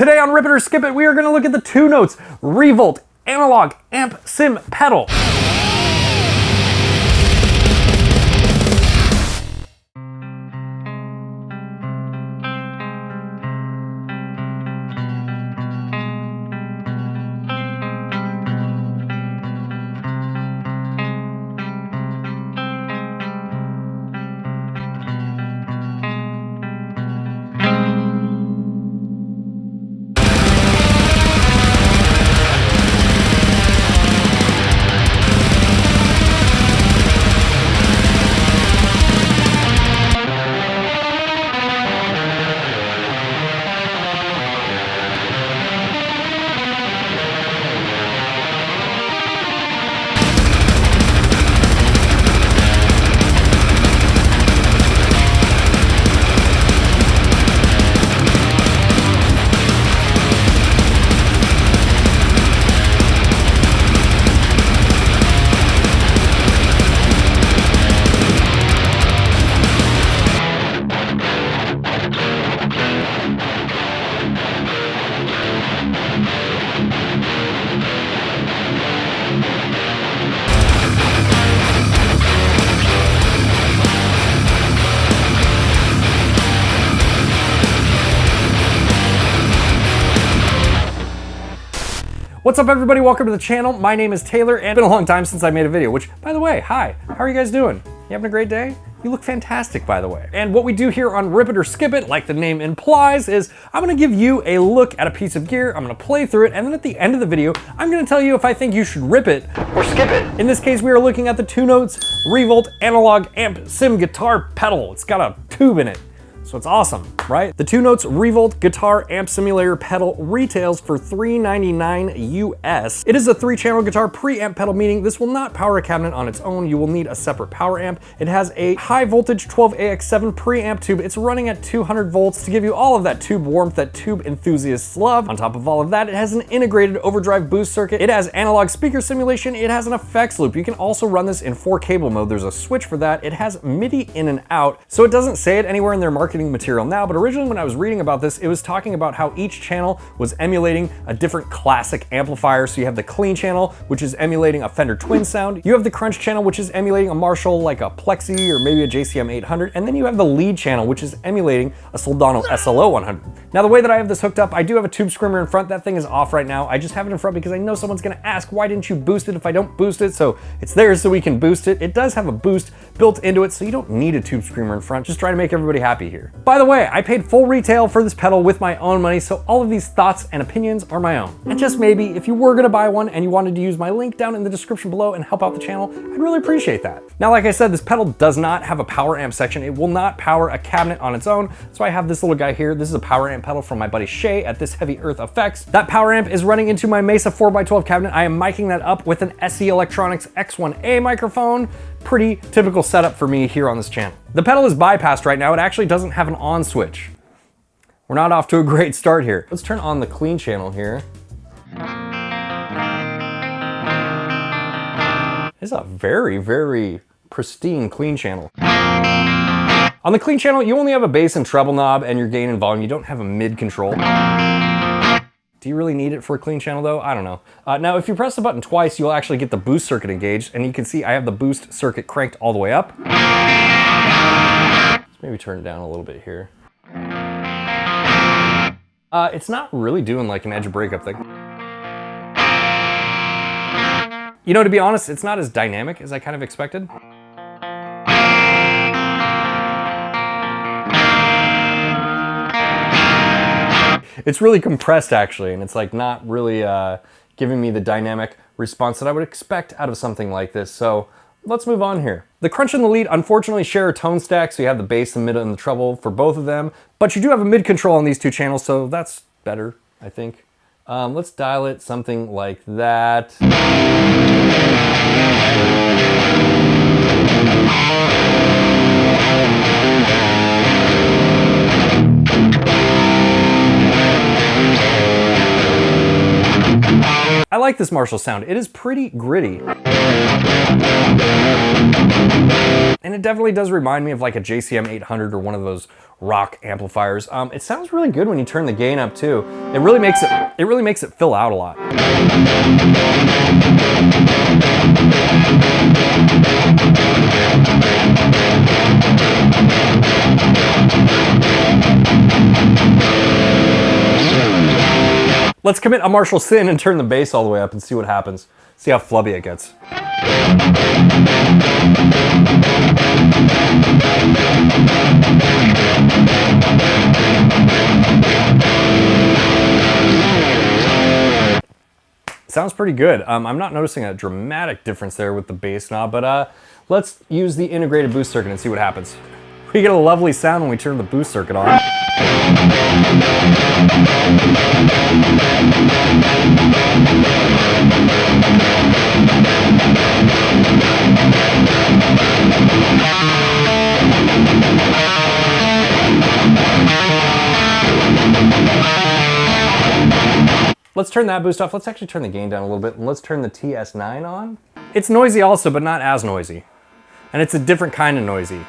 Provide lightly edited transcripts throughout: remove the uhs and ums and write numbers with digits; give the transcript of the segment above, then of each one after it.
Today on Rip It or Skip It, we are going to look at the Two Notes Revolt Analog Amp Sim Pedal. What's up everybody, welcome to the channel. My name is Taylor and it's been a long time since I made a video, which by the way, hi, how are you guys doing? You having a great day? You look fantastic, by the way. And what we do here on Rip It or Skip It, like the name implies, is I'm gonna give you a look at a piece of gear, I'm gonna play through it, and then at the end of the video, I'm gonna tell you if I think you should rip it or skip it. In this case, we are looking at the Two Notes Revolt Analog Amp Sim Guitar Pedal. It's got a tube in it. So it's awesome, right? The Two Notes Revolt Guitar Amp Simulator Pedal retails for $399 US. It is a 3-channel guitar preamp pedal, meaning this will not power a cabinet on its own. You will need a separate power amp. It has a high voltage 12AX7 preamp tube. It's running at 200 volts to give you all of that tube warmth that tube enthusiasts love. On top of all of that, it has an integrated overdrive boost circuit. It has analog speaker simulation. It has an effects loop. You can also run this in 4-cable mode. There's a switch for that. It has MIDI in and out. So it doesn't say it anywhere in their marketing material now, but originally when I was reading about this, it was talking about how each channel was emulating a different classic amplifier. So you have the clean channel, which is emulating a Fender Twin sound. You have the crunch channel, which is emulating a Marshall like a 𝗦𝗘𝗍 or maybe a JCM 800. And then you have the lead channel, which is emulating a Soldano SLO 100. Now the way that I have this hooked up, I do have a tube screamer in front. That thing is off right now. I just have it in front because I know someone's gonna ask, why didn't you boost it if I don't boost it? So it's there so we can boost it. It does have a boost built into it, so you don't need a tube screamer in front. Just try to make everybody happy here. By the way, I paid full retail for this pedal with my own money, so all of these thoughts and opinions are my own. And just maybe, if you were gonna buy one and you wanted to use my link down in the description below and help out the channel, I'd really appreciate that. Now, like I said, this pedal does not have a power amp section. It will not power a cabinet on its own. So I have this little guy here. This is a power amp pedal from my buddy Shay at This Heavy Earth Effects. That power amp is running into my 𝗦𝗇 4x12 cabinet. I am miking that up with an 𝗦𝗇ce Electronics X1A microphone. Pretty typical setup for me here on this channel. The pedal is bypassed right now. It actually doesn't have an on switch. We're not off to a great start here. Let's turn on the clean channel here. It's a very, very pristine clean channel. On the clean channel, you only have a bass and treble knob and your gain and volume. You don't have a mid control. Do you really need it for a clean channel though? I don't know. Now, if you press the button twice, you'll actually get the boost circuit engaged, and you can see I have the boost circuit cranked all the way up. Let's maybe turn it down a little bit here. It's not really doing like an edge breakup thing. You know, to be honest, it's not as dynamic as I kind of expected. It's really compressed actually, and it's like not really giving me the dynamic response that I would expect out of something like this. So let's move on here. The crunch and the lead unfortunately share a tone stack, so you have the bass, the mid, and the treble for both of them, but you do have a mid control on these two channels, so that's better, I think. Let's dial it something like that. I like this Marshall sound. It is pretty gritty. And it definitely does remind me of like a JCM-800 or one of those rock amplifiers. It sounds really good when you turn the gain up too. It really makes it fill out a lot. Let's commit a Marshall Sin and turn the bass all the way up and see what happens. See how flubby it gets. Sounds pretty good. I'm not noticing a dramatic difference there with the bass knob, but let's use the integrated boost circuit and see what happens. We get a lovely sound when we turn the boost circuit on. Let's turn that boost off. Let's actually turn the gain down a little bit, and let's turn the TS9 on. It's noisy also, but not as noisy. And it's a different kind of noisy.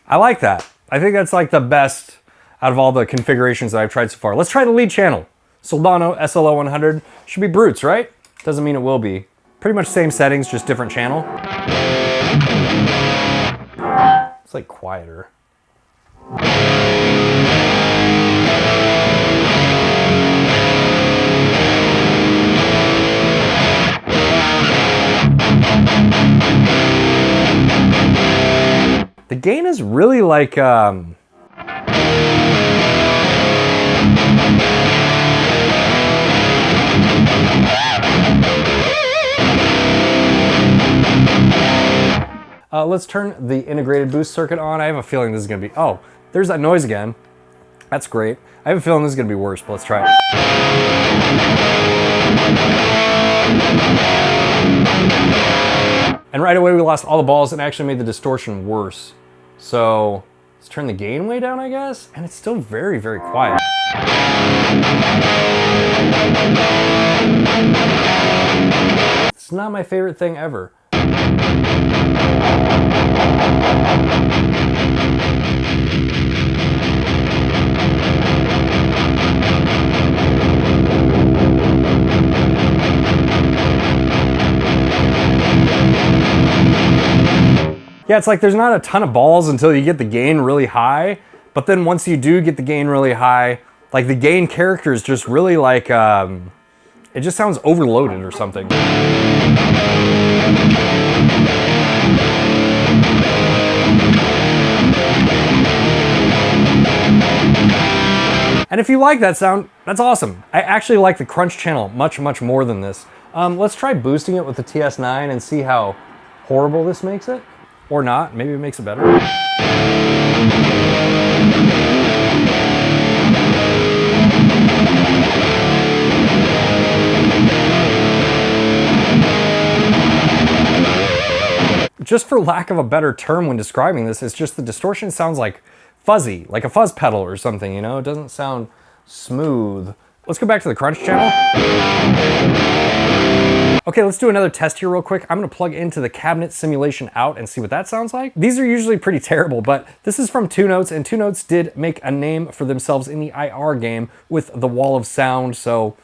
I like that. I think that's like the best out of all the configurations that I've tried so far. Let's try the lead channel. Soldano SLO100 should be Brutes, right? Doesn't mean it will be. Pretty much same settings, just different channel. It's like quieter. The gain is really like let's turn the integrated boost circuit on. I have a feeling this is gonna be, oh, there's that noise again. That's great. I have a feeling this is gonna be worse, but let's try it. And right away we lost all the balls and actually made the distortion worse. So let's turn the gain way down, I guess. And it's still very, very quiet. It's not my favorite thing ever. Yeah, it's like there's not a ton of balls until you get the gain really high, but then once you do get the gain really high, like the gain character is just really like, it just sounds overloaded or something. And if you like that sound, that's awesome. I actually like the crunch channel much, much more than this. Let's try boosting it with the TS9 and see how horrible this makes it. Or not, maybe it makes it better. Just for lack of a better term when describing this, it's just the distortion sounds like fuzzy, like a fuzz pedal or something, you know? It doesn't sound smooth. Let's go back to the crunch channel. Okay, let's do another test here real quick. I'm gonna plug into the cabinet simulation out and see what that sounds like. These are usually pretty terrible, but this is from Two Notes, and Two Notes did make a name for themselves in the IR game with the wall of sound, so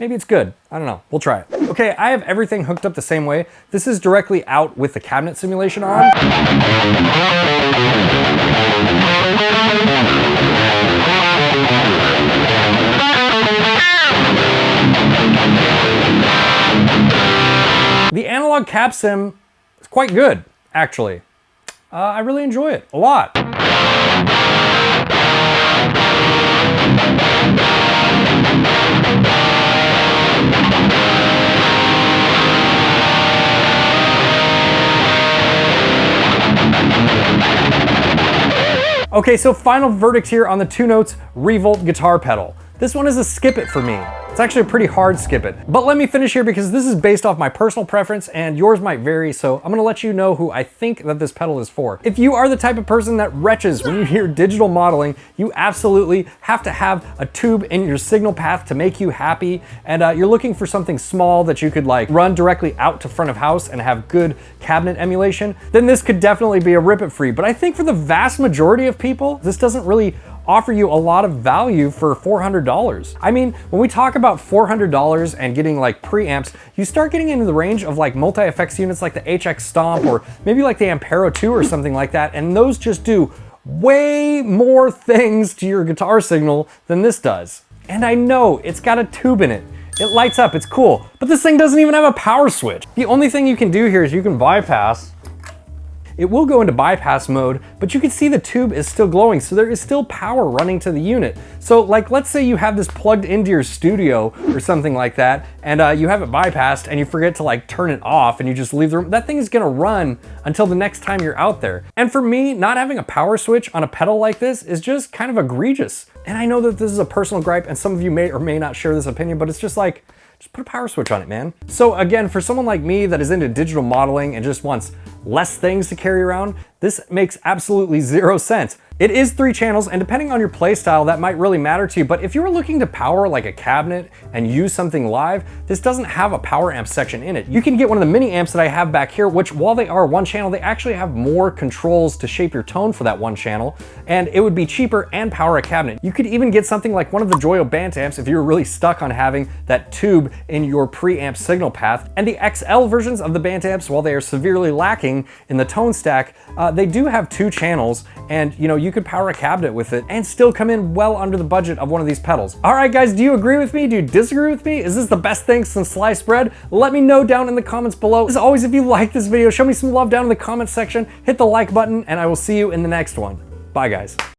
maybe it's good. I don't know, we'll try it. Okay, I have everything hooked up the same way. This is directly out with the cabinet simulation on. The analog cap sim is quite good, actually. I really enjoy it a lot. Okay, so final verdict here on the Two Notes Revolt guitar pedal. This one is a skip it for me. It's actually a pretty hard skip it. But let me finish here because this is based off my personal preference and yours might vary, so I'm gonna let you know who I think that this pedal is for. If you are the type of person that retches when you hear digital modeling, you absolutely have to have a tube in your signal path to make you happy, and you're looking for something small that you could like run directly out to front of house and have good cabinet emulation, then this could definitely be a rip it free. But I think for the vast majority of people, this doesn't really offer you a lot of value for $400. I mean, when we talk about $400 and getting like preamps, you start getting into the range of like multi-effects units like the HX Stomp or maybe like the Ampero 2 or something like that, and those just do way more things to your guitar signal than this does. And I know it's got a tube in it. It lights up, it's cool, but this thing doesn't even have a power switch. The only thing you can do here is you can bypass. It will go into bypass mode, but you can see the tube is still glowing, so there is still power running to the unit. So like, let's say you have this plugged into your studio or something like that, and you have it bypassed and you forget to like turn it off and you just leave the room, that thing is gonna run until the next time you're out there. And for me, not having a power switch on a pedal like this is just kind of egregious. And I know that this is a personal gripe and some of you may or may not share this opinion, but it's just like, just put a power switch on it, man. So again, for someone like me that is into digital modeling and just wants less things to carry around, this makes absolutely 0 sense. It is 3 channels, and depending on your play style, that might really matter to you, but if you were looking to power like a cabinet and use something live, this doesn't have a power amp section in it. You can get one of the mini amps that I have back here, which while they are 1 channel, they actually have more controls to shape your tone for that 1 channel, and it would be cheaper and power a cabinet. You could even get something like one of the Joyo band amps if you were really stuck on having that tube in your preamp signal path. And the XL versions of the band amps, while they are severely lacking in the tone stack, they do have 2 channels, and you know, you could power a cabinet with it and still come in well under the budget of one of these pedals. All right guys, do you agree with me? Do you disagree with me? Is this the best thing since sliced bread? Let me know down in the comments below. As always, if you like this video, show me some love down in the comments section, hit the like button, and I will see you in the next one. Bye guys.